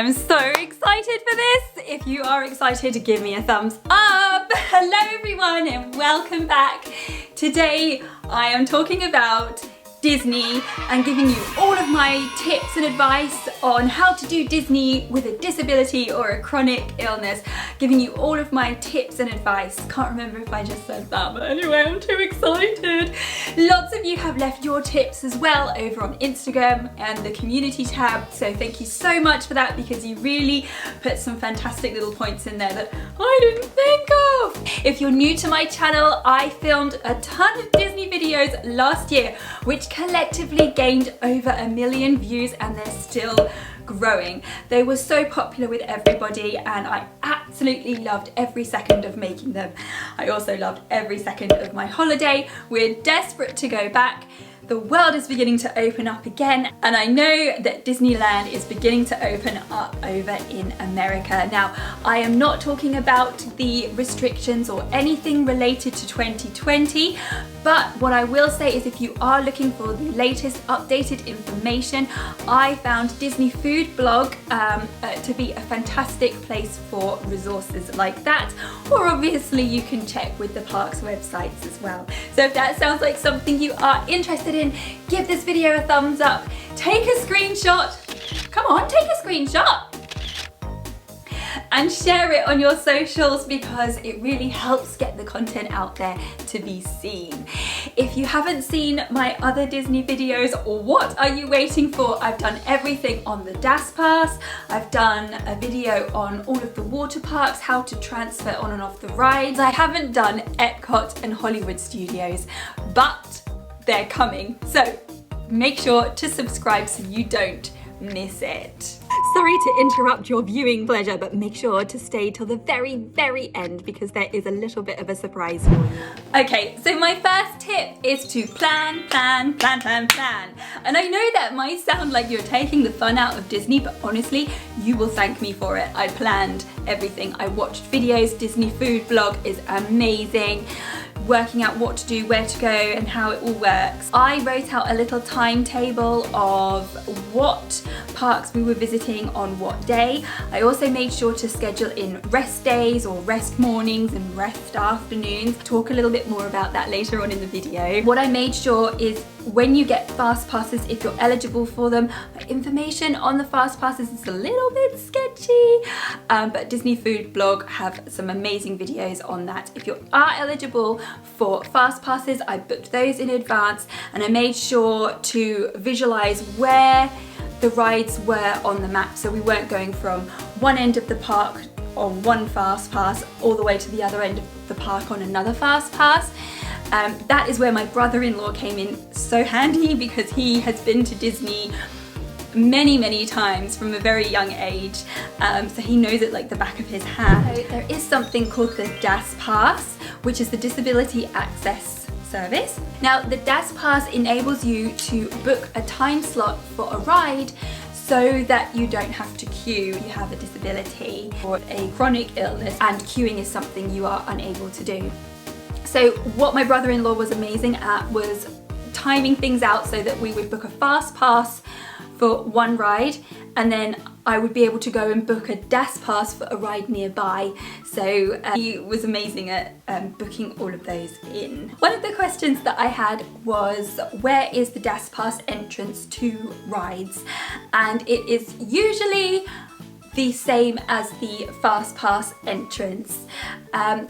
am so excited for this. If you are excited, give me a thumbs up. Hello everyone and welcome back. Today I am talking about Disney and giving you all of my tips and advice on how to do Disney with a disability or a chronic illness. Giving you all of my tips and advice. Can't remember if I just said that, but anyway, I'm too excited. Lots of you have left your tips as well over on Instagram and the community tab, so thank you so much for that because you really put some fantastic little points in there that I didn't think of. If you're new to my channel, I filmed a ton of Disney videos last year, which collectively gained over 1 million views, and they're still growing. They were so popular with everybody and I absolutely loved every second of making them. I also loved every second of my holiday. We're desperate to go back. The world is beginning to open up again, and I know that Disneyland is beginning to open up over in America. Now, I am not talking about the restrictions or anything related to 2020, but what I will say is if you are looking for the latest updated information, I found Disney Food Blog to be a fantastic place for resources like that, or obviously you can check with the parks websites as well. So if that sounds like something you are interested in, give this video a thumbs up, take a screenshot, come on, take a screenshot, and share it on your socials because it really helps get the content out there to be seen. If you haven't seen my other Disney videos, what are you waiting for? I've done everything on the DAS Pass. I've done a video on all of the water parks, how to transfer on and off the rides. I haven't done Epcot and Hollywood Studios, but they're coming. So make sure to subscribe so you don't miss it. Sorry to interrupt your viewing pleasure, but make sure to stay till the very end because there is a little bit of a surprise for you. Okay, so my first tip is to plan. And I know that might sound like you're taking the fun out of Disney, but honestly, you will thank me for it. I planned everything. I watched videos. Disney Food Blog is amazing. Working out what to do, where to go and how it all works. I wrote out a little timetable of what parks we were visiting on what day. I also made sure to schedule in rest days or rest mornings and rest afternoons. Talk a little bit more about that later on in the video. What I made sure is when you get fast passes, if you're eligible for them, information on the fast passes is a little bit sketchy, but Disney Food Blog have some amazing videos on that. If you are eligible for fast passes, I booked those in advance and I made sure to visualize where the rides were on the map, so we weren't going from one end of the park on one fast pass all the way to the other end of the park on another fast pass. That is where my brother-in-law came in so handy because he has been to Disney many times from a very young age, so he knows it like the back of his hand. So there is something called the DAS Pass, which is the Disability Access Service. Now the DAS Pass enables you to book a time slot for a ride so that you don't have to queue. You have a disability or a chronic illness and queuing is something you are unable to do. So what my brother-in-law was amazing at was timing things out so that we would book a fast pass for one ride and then I would be able to go and book a DAS pass for a ride nearby. So he was amazing at booking all of those in. One of the questions that I had was, where is the DAS pass entrance to rides? And it is usually the same as the fast pass entrance.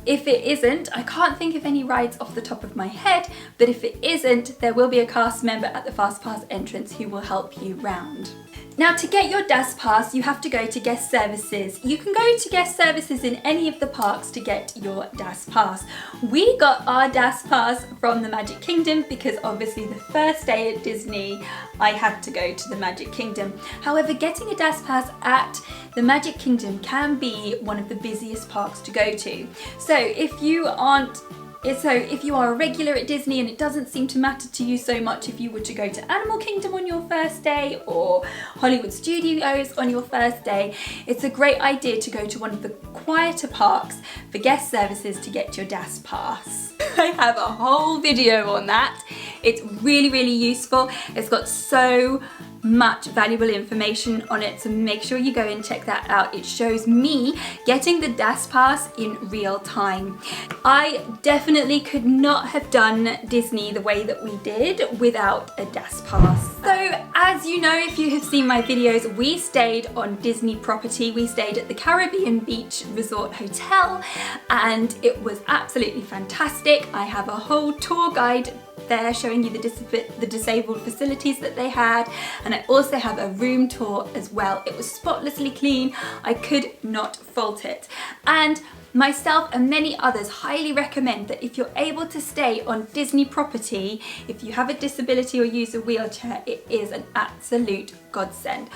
If it isn't, I can't think of any rides off the top of my head, but if it isn't, there will be a cast member at the fast pass entrance who will help you round. Now to get your DAS pass, you have to go to guest services. You can go to guest services in any of the parks to get your DAS pass. We got our DAS pass from the Magic Kingdom because obviously the first day at Disney, I had to go to the Magic Kingdom. However, getting a DAS pass at the Magic Kingdom can be one of the busiest parks to go to. So if you are a regular at Disney and it doesn't seem to matter to you so much if you were to go to Animal Kingdom on your first day or Hollywood Studios on your first day, it's a great idea to go to one of the quieter parks for guest services to get your DAS pass. I have a whole video on that. It's really useful. It's got so much valuable information on it, so make sure you go and check that out. It shows me getting the DAS pass in real time. I definitely could not have done Disney the way that we did without a DAS pass. So as you know, if you have seen my videos, we stayed on Disney property. We stayed at the Caribbean Beach Resort Hotel and it was absolutely fantastic. I have a whole tour guide there showing you the disabled facilities that they had, and I also have a room tour as well. It was spotlessly clean. I could not fault it. And myself and many others highly recommend that if you're able to stay on Disney property, if you have a disability or use a wheelchair, it is an absolute godsend.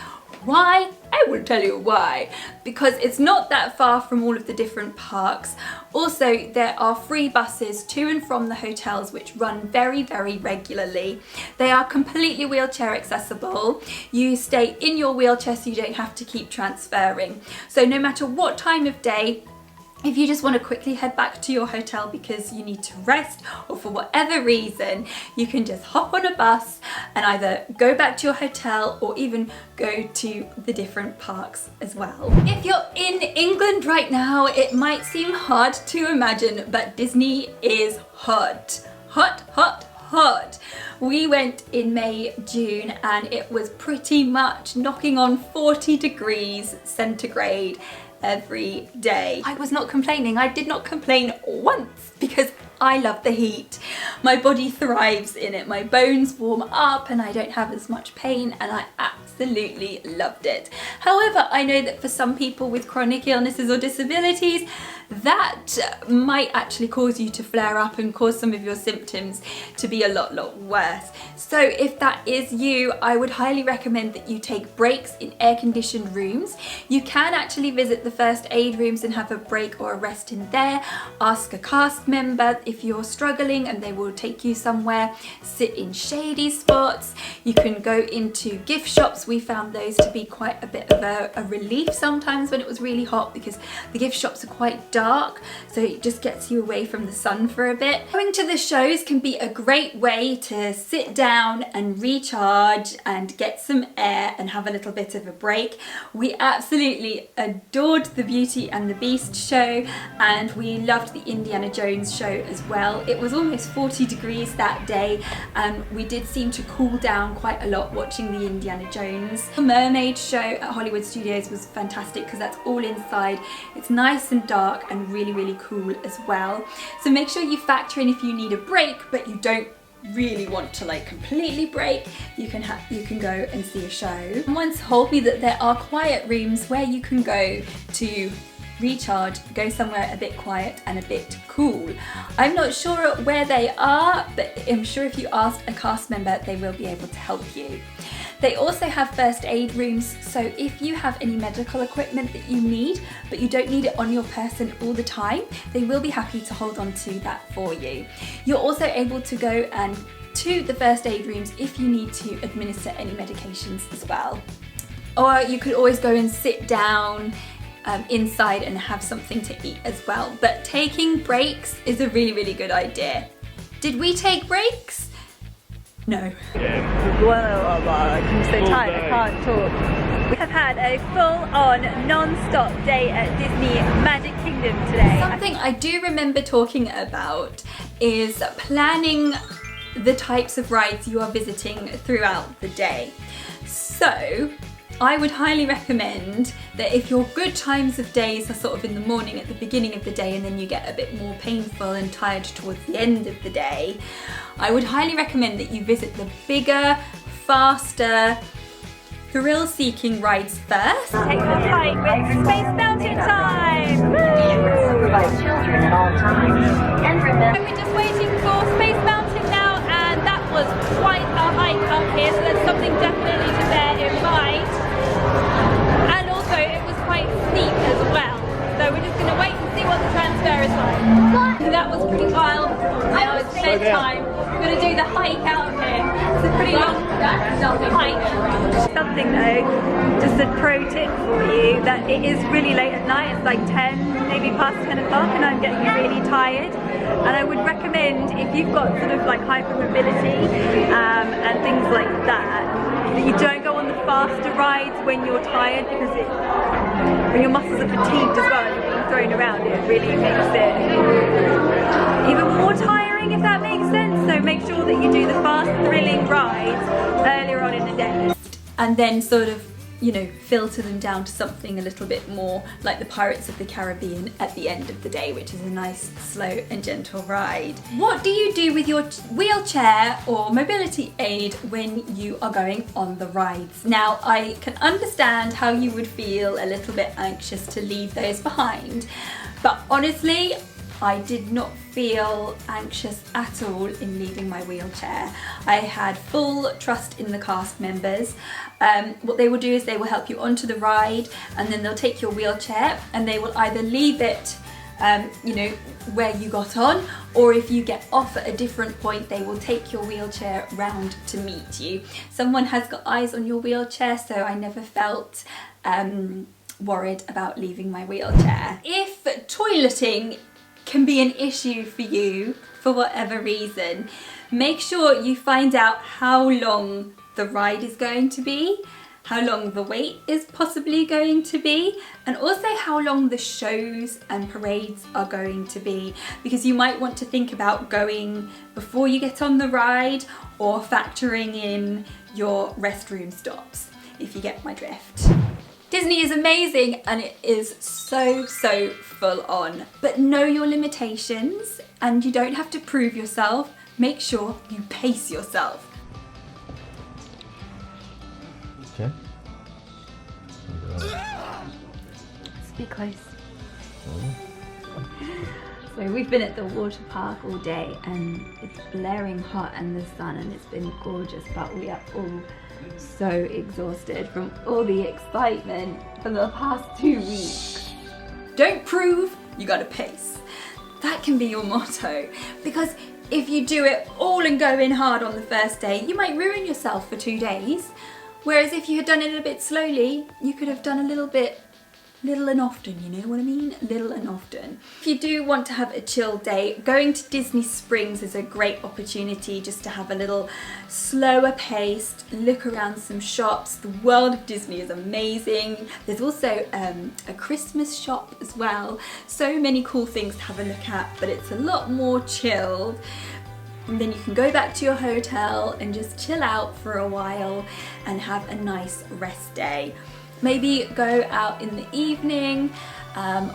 Why? I will tell you why. Because it's not that far from all of the different parks. Also, there are free buses to and from the hotels which run very, very regularly. They are completely wheelchair accessible. You stay in your wheelchair so you don't have to keep transferring. So no matter what time of day, if you just want to quickly head back to your hotel because you need to rest or for whatever reason, you can just hop on a bus and either go back to your hotel or even go to the different parks as well. If you're in England right now, it might seem hard to imagine, but Disney is hot. Hot, hot, hot. We went in May, June, and it was pretty much knocking on 40 degrees centigrade every day. I was not complaining. I did not complain once because I love the heat. My body thrives in it. My bones warm up and I don't have as much pain, and I absolutely loved it. However, I know that for some people with chronic illnesses or disabilities, that might actually cause you to flare up and cause some of your symptoms to be a lot worse. So if that is you, I would highly recommend that you take breaks in air-conditioned rooms. You can actually visit the first aid rooms and have a break or a rest in there. Ask a cast member if you're struggling and they will take you somewhere. Sit in shady spots. You can go into gift shops. We found those to be quite a bit of a relief sometimes when it was really hot, because the gift shops are quite dark, so it just gets you away from the sun for a bit. Going to the shows can be a great way to sit down and recharge and get some air and have a little bit of a break. We absolutely adored the Beauty and the Beast show, and we loved the Indiana Jones show as well. It was almost 40 degrees that day and we did seem to cool down quite a lot watching the Indiana Jones. The Mermaid show at Hollywood Studios was fantastic because that's all inside. It's nice and dark and really cool as well. So make sure you factor in if you need a break but you don't really want to like completely break, you can go and see a show. Someone told me that there are quiet rooms where you can go to recharge, go somewhere a bit quiet and a bit cool. I'm not sure where they are, but I'm sure if you ask a cast member they will be able to help you. They also have first aid rooms, so if you have any medical equipment that you need, but you don't need it on your person all the time, they will be happy to hold on to that for you. You're also able to go and to the first aid rooms if you need to administer any medications as well. Or you could always go and sit down inside and have something to eat as well. But taking breaks is a really good idea. Did we take breaks? No. I'm so tired, I can't talk. We have had a full-on non-stop day at Disney Magic Kingdom today. Something I do remember talking about is planning the types of rides you are visiting throughout the day. So I would highly recommend that if your good times of days are sort of in the morning at the beginning of the day and then you get a bit more painful and tired towards the end of the day, I would highly recommend that you visit the bigger, faster, thrill-seeking rides first. Take the hike with Space Mountain time! Supervise children at all times. And remember, we're just waiting for Space Mountain now, and that was quite a hike up here, so there's something definitely to bear in mind. And also it was quite steep as well, so we're just going to wait and see what the transfer is like. That was pretty wild. Now it's bedtime. We're going to do the hike out here. It's a pretty long hike. Something though, just a pro tip for you, that it is really late at night. It's like 10, maybe past 10 o'clock, and I'm getting really tired. And I would recommend, if you've got sort of like hypermobility and things like that, that you don't go on faster rides when you're tired, because when your muscles are fatigued as well and you're being thrown around, it really makes it even more tiring, if that makes sense. So make sure that you do the fast, thrilling rides earlier on in the day, and then sort of, you know, filter them down to something a little bit more like the Pirates of the Caribbean at the end of the day, which is a nice, slow and gentle ride. What do you do with your wheelchair or mobility aid when you are going on the rides? Now, I can understand how you would feel a little bit anxious to leave those behind, but honestly, I did not feel anxious at all in leaving my wheelchair. I had full trust in the cast members. What they will do is they will help you onto the ride, and then they'll take your wheelchair and they will either leave it you know, where you got on, or if you get off at a different point, they will take your wheelchair round to meet you. Someone has got eyes on your wheelchair, so I never felt worried about leaving my wheelchair. If toileting can be an issue for you for whatever reason, make sure you find out how long the ride is going to be, how long the wait is possibly going to be, and also how long the shows and parades are going to be, because you might want to think about going before you get on the ride or factoring in your restroom stops, if you get my drift. Disney is amazing and it is so full on, but know your limitations and you don't have to prove yourself. Make sure you pace yourself. Okay. Let's be close. So we've been at the water park all day and it's blaring hot in the sun and it's been gorgeous, but we are all so exhausted from all the excitement for the past 2 weeks. Don't prove, you gotta pace. That can be your motto, because if you do it all and go in hard on the first day, you might ruin yourself for 2 days. Whereas if you had done it a bit slowly, you could have done a little bit, little and often, you know what I mean? Little and often. If you do want to have a chill day, going to Disney Springs is a great opportunity just to have a little slower paced, look around some shops. The world of Disney is amazing. There's also a Christmas shop as well. So many cool things to have a look at, but it's a lot more chilled. And then you can go back to your hotel and just chill out for a while and have a nice rest day. Maybe go out in the evening.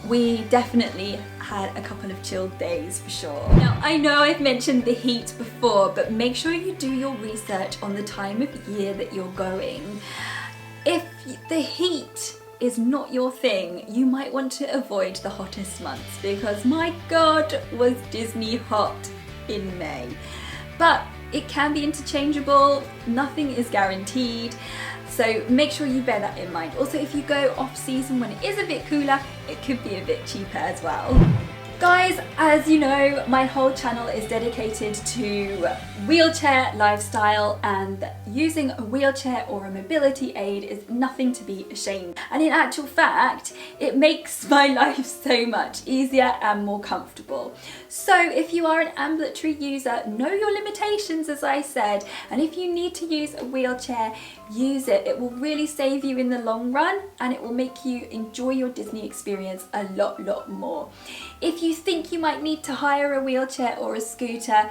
We definitely had a couple of chilled days for sure. Now, I know I've mentioned the heat before, but make sure you do your research on the time of year that you're going. If the heat is not your thing, you might want to avoid the hottest months, because my God, was Disney hot in May. But it can be interchangeable, nothing is guaranteed. So make sure you bear that in mind. Also, if you go off season when it is a bit cooler, it could be a bit cheaper as well. Guys, as you know, my whole channel is dedicated to wheelchair lifestyle, and using a wheelchair or a mobility aid is nothing to be ashamed. And in actual fact, it makes my life so much easier and more comfortable. So if you are an ambulatory user, know your limitations, as I said, and if you need to use a wheelchair, use it. It will really save you in the long run, and it will make you enjoy your Disney experience a lot more. If you think you might need to hire a wheelchair or a scooter,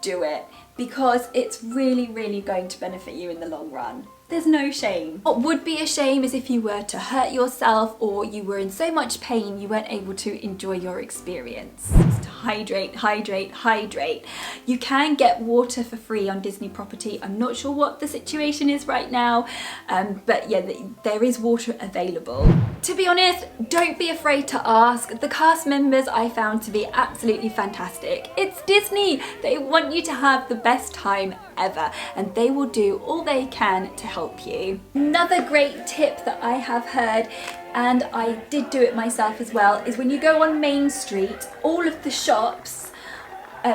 do it, because it's really going to benefit you in the long run. There's no shame. What would be a shame is if you were to hurt yourself or you were in so much pain you weren't able to enjoy your experience. Just hydrate. You can get water for free on Disney property. I'm not sure what the situation is right now, but yeah, there is water available. To be honest, don't be afraid to ask. The cast members I found to be absolutely fantastic. It's Disney. They want you to have the best time ever, and they will do all they can to help you. Another great tip that I have heard, and I did do it myself as well, is when you go on Main Street, all of the shops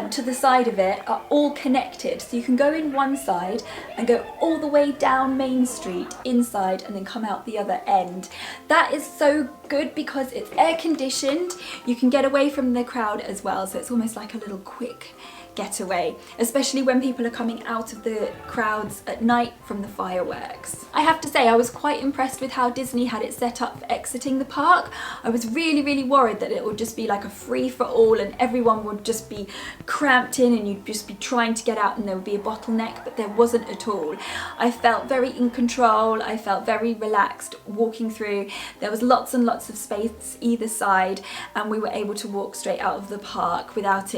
to the side of it are all connected, so you can go in one side and go all the way down Main Street inside and then come out the other end. That is so good because it's air conditioned. You can get away from the crowd as well, so it's almost like a little quick getaway, especially when people are coming out of the crowds at night from the fireworks. I have to say, I was quite impressed with how Disney had it set up for exiting the park. I was really worried that it would just be like a free for all and everyone would just be cramped in and you'd just be trying to get out and there would be a bottleneck, but there wasn't at all. I felt very in control, I felt very relaxed walking through. There was lots and lots of space either side and we were able to walk straight out of the park without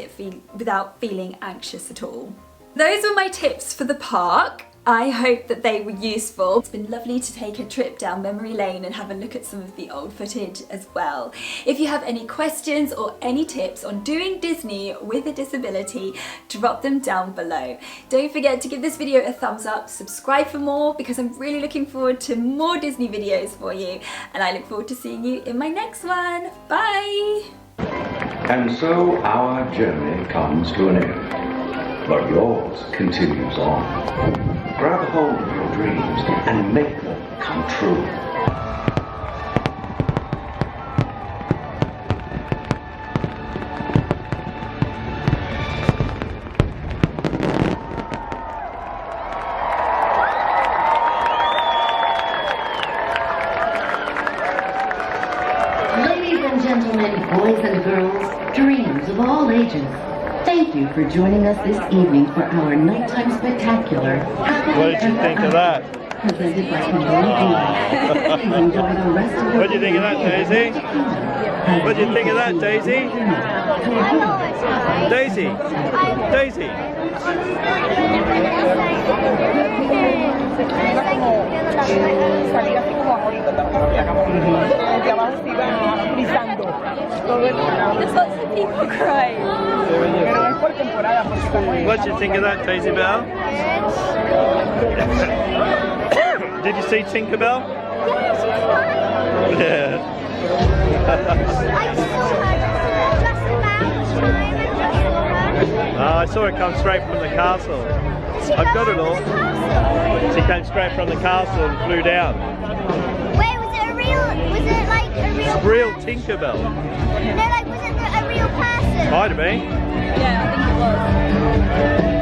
feeling anxious at all. Those were my tips for the park. I hope that they were useful. It's been lovely to take a trip down memory lane and have a look at some of the old footage as well. If you have any questions or any tips on doing Disney with a disability, drop them down below. Don't forget to give this video a thumbs up, subscribe for more because I'm really looking forward to more Disney videos for you, and I look forward to seeing you in my next one. Bye! And so our journey comes to an end, but yours continues on. Grab hold of your dreams and make them come true. Ladies and gentlemen, boys and girls, dreams of all ages, thank you for joining us this evening for our nighttime spectacular. What did you think of that? Presented by Please enjoy the rest of the What do you think of that, Daisy? What do you think of that, Daisy? Daisy? Daisy? There's lots of people crying. What do you think of that, Daisy Bell? Did you see Tinkerbell? Yeah. I saw her come straight from the castle. I've got it all. She came straight from the castle and flew down. Wait, was it like a Real Tinkerbell. No, like, was it a real person? Might have been. Yeah, I think it was.